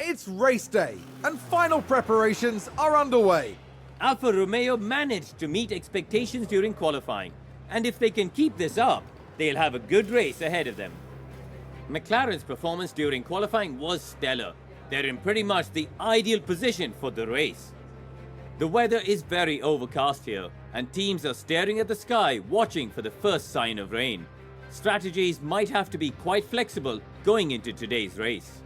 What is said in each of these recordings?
It's race day, and final preparations are underway. Alfa Romeo managed to meet expectations during qualifying, and if they can keep this up, they'll have a good race ahead of them. McLaren's performance during qualifying was stellar. They're in pretty much the ideal position for the race. The weather is very overcast here, and teams are staring at the sky watching for the first sign of rain. Strategies might have to be quite flexible going into today's race.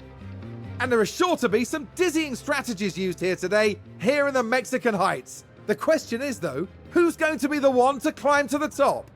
And there are sure to be some dizzying strategies used here today, here in the Mexican Heights. The question is, though, who's going to be the one to climb to the top?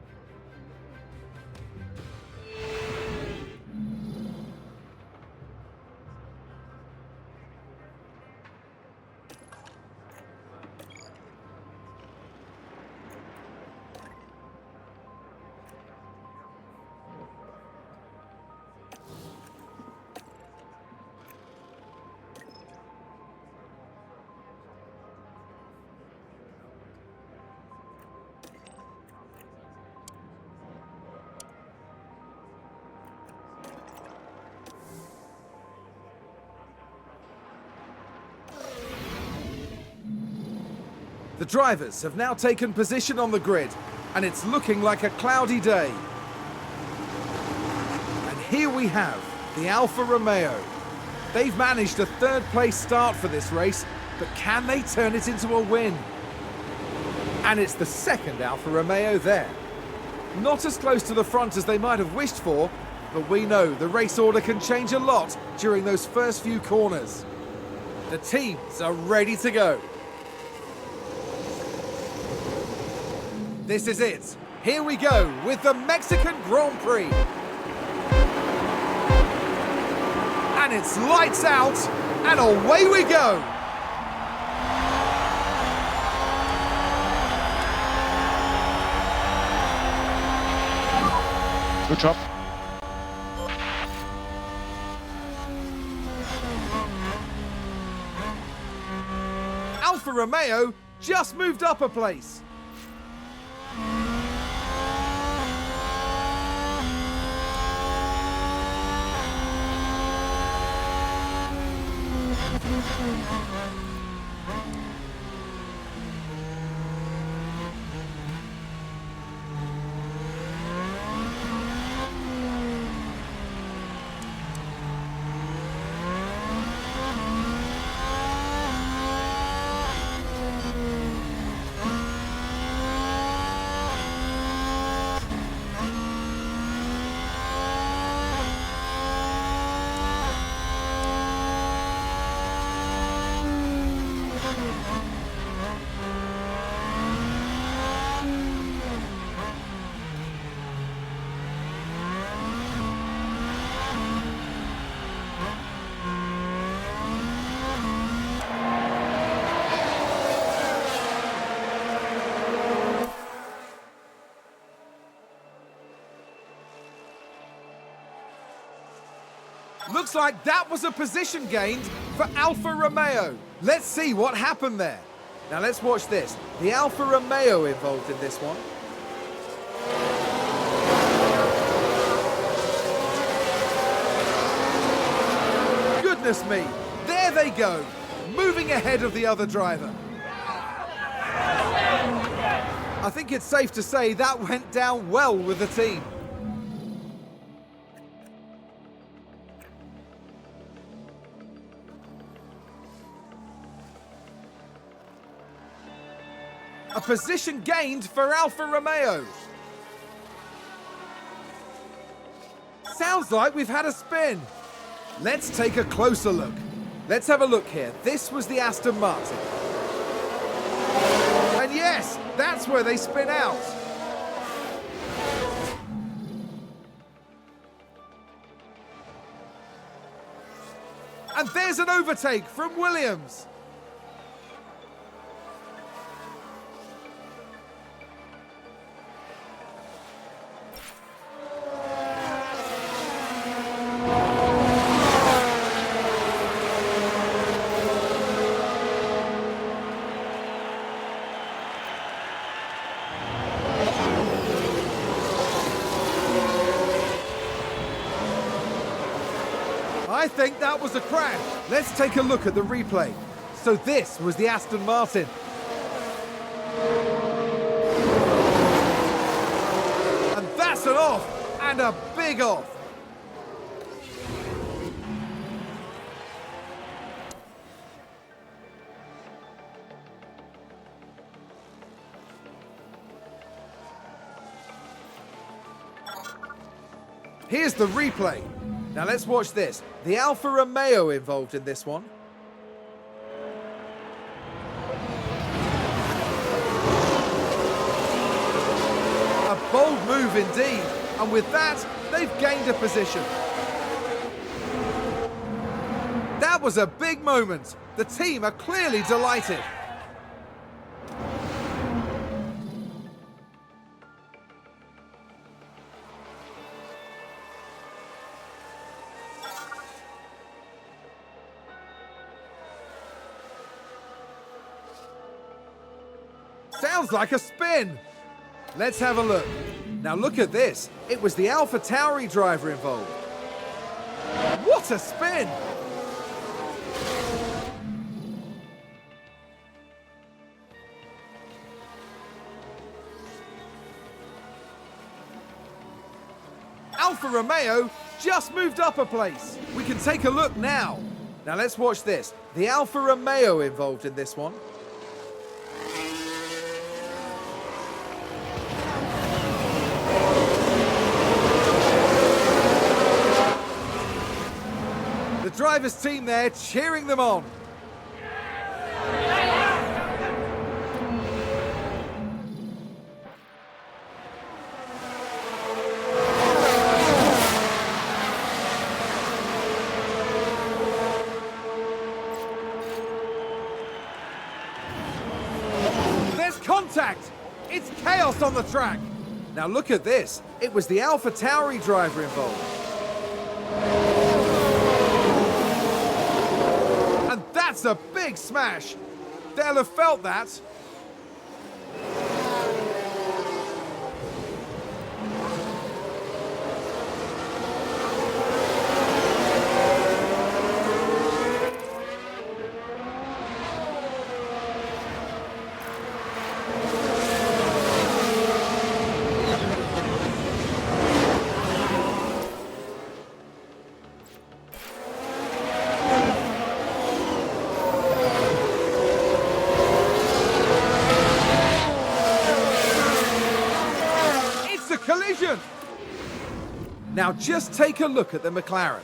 The drivers have now taken position on the grid, and it's looking like a cloudy day. And here we have the Alfa Romeo. They've managed a third-place start for this race, but can they turn it into a win? And it's the second Alfa Romeo there. Not as close to the front as they might have wished for, but we know the race order can change a lot during those first few corners. The teams are ready to go. This is it. Here we go with the Mexican Grand Prix. And it's lights out, and away we go. Good job. Alfa Romeo just moved up a place. Looks like that was a position gained for Alfa Romeo. Let's see what happened there. Now let's watch this. The Alfa Romeo involved in this one. Goodness me, there they go, moving ahead of the other driver. I think it's safe to say that went down well with the team. A position gained for Alfa Romeo. Sounds like we've had a spin. Let's take a closer look. Let's have a look here. This was the Aston Martin. And yes, that's where they spin out. And there's an overtake from Williams. I think that was a crash. Let's take a look at the replay. So this was the Aston Martin. And that's an off, and a big off. Here's the replay. Now let's watch this. The Alfa Romeo involved in this one. A bold move indeed. And with that, they've gained a position. That was a big moment. The team are clearly delighted. Sounds like a spin. Let's have a look. Now look at this. It was the AlphaTauri driver involved. What a spin! Alfa Romeo just moved up a place. We can take a look now. Now let's watch this. The Alfa Romeo involved in this one. The driver's team there cheering them on. There's contact! It's chaos on the track. Now look at this. It was the AlphaTauri driver involved. That's a big smash. They'll have felt that. Collision! Now just take a look at the McLaren.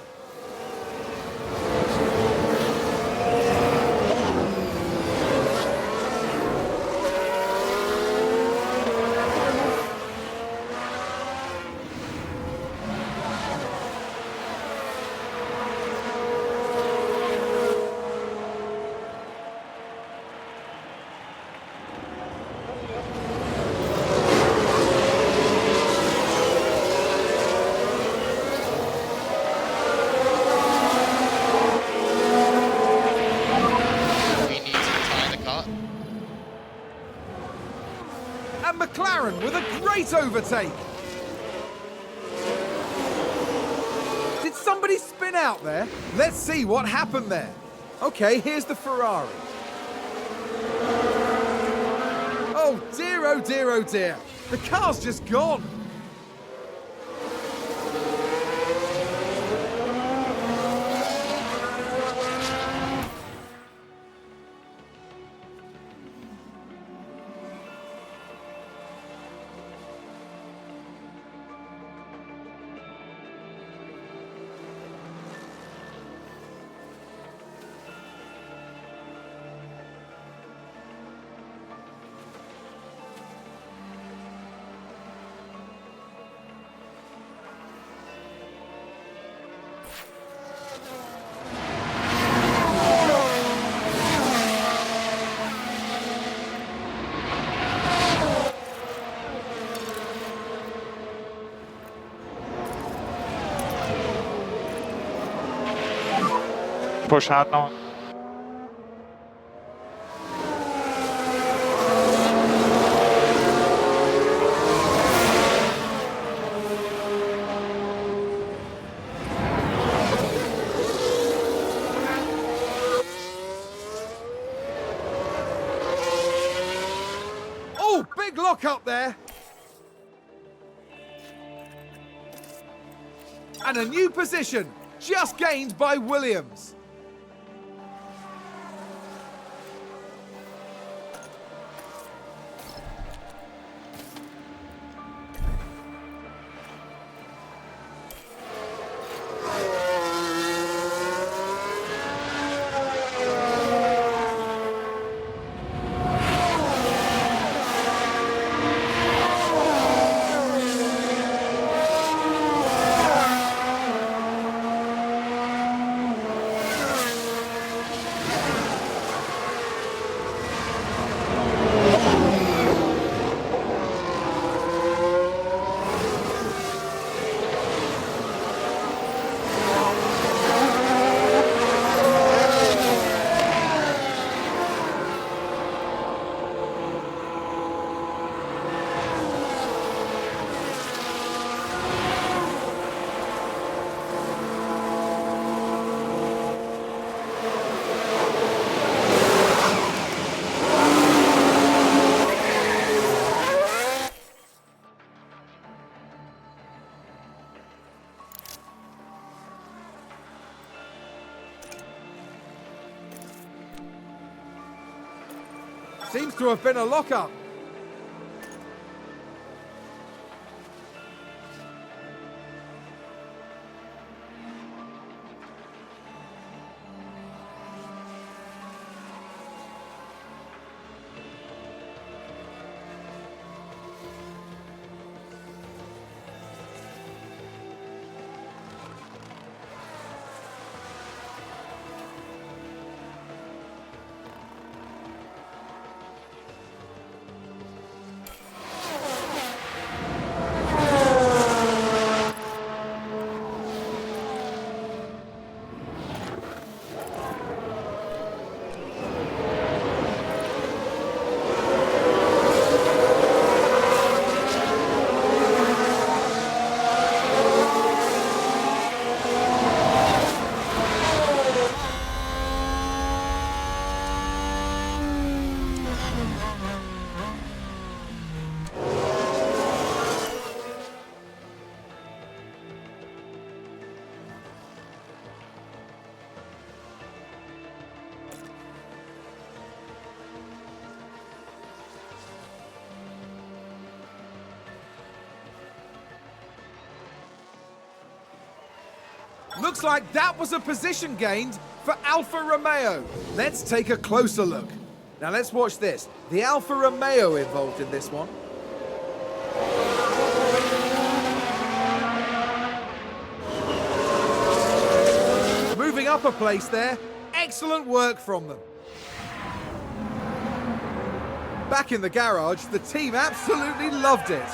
And McLaren with a great overtake. Did somebody spin out there? Let's see what happened there. Okay, here's the Ferrari. Oh dear, oh dear, oh dear. The car's just gone. Push hard now. lock up there. And a new position, just gained by Williams. Seems to have been a lock-up. Looks like that was a position gained for Alfa Romeo. Let's take a closer look. Now let's watch this. The Alfa Romeo involved in this one. Moving up a place there. Excellent work from them. Back in the garage, the team absolutely loved it.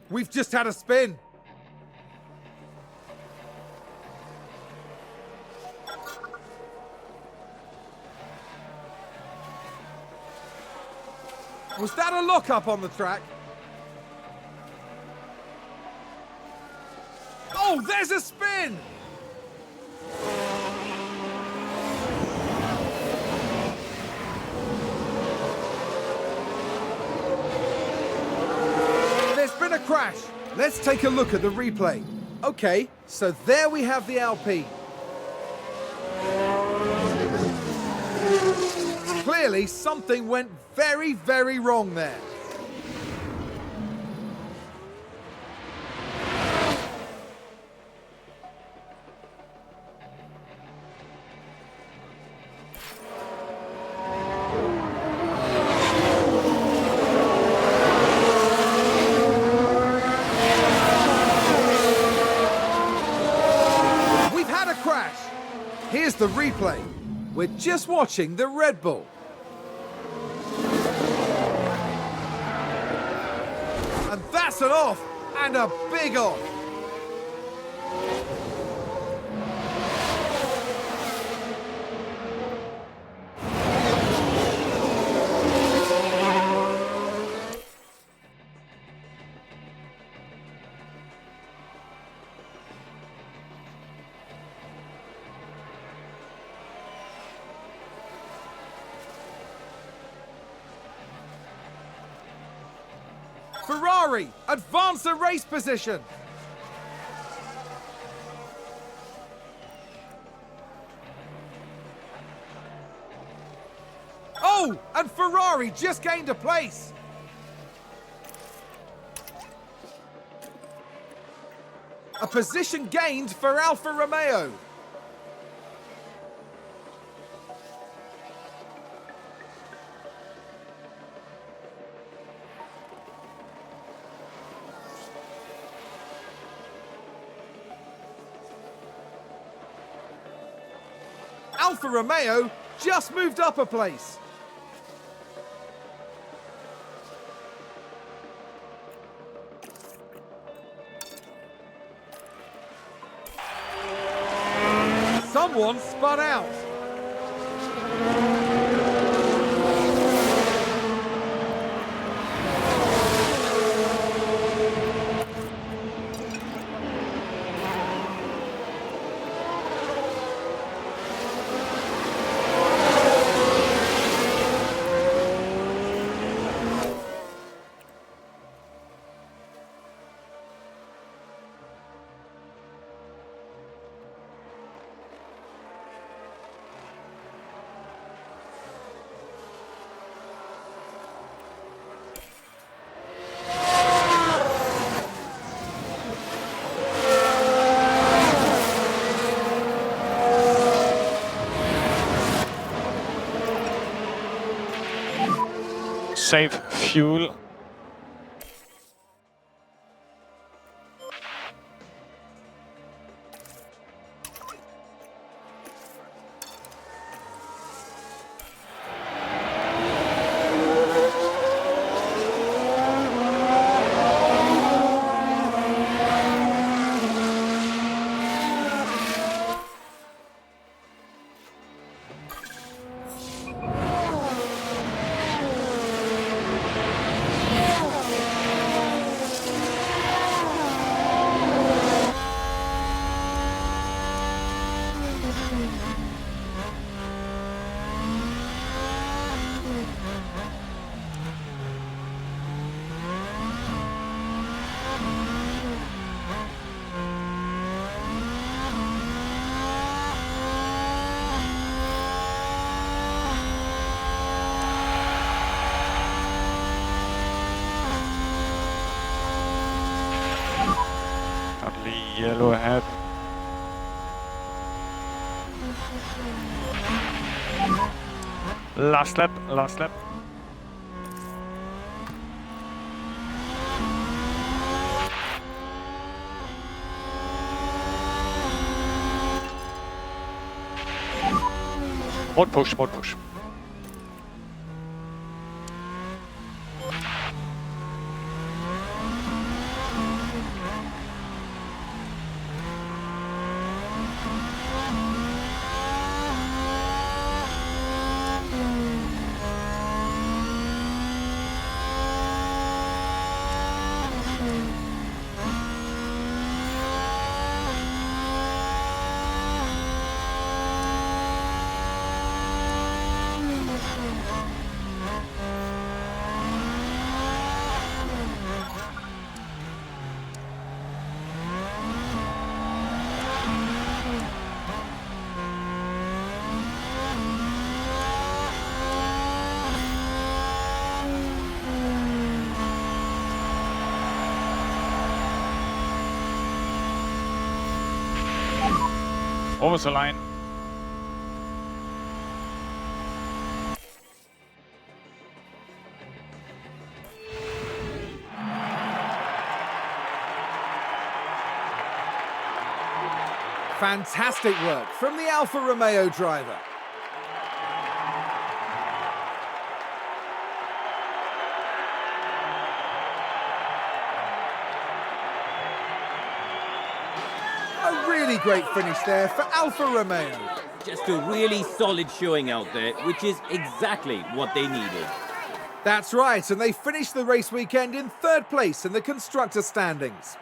We've just had a spin. Was that a lock-up on the track? Oh, there's a spin! A crash. Let's take a look at the replay. Okay, so there we have the Alpine. Clearly something went very, very wrong there. Here's the replay. We're just watching the Red Bull. And that's an off, and a big off. Ferrari advance the race position. Oh, and Ferrari just gained a place. A position gained for Alfa Romeo. Alfa Romeo just moved up a place. Someone spun out. Save fuel. Yellow ahead. Last lap, last lap. More push, more push. Over the line. Fantastic work from the Alfa Romeo driver. A really great finish there for Alfa Romeo. Just a really solid showing out there, which is exactly what they needed. That's right, and they finished the race weekend in third place in the constructor standings.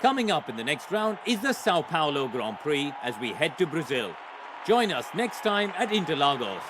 Coming up in the next round is the Sao Paulo Grand Prix as we head to Brazil. Join us next time at Interlagos.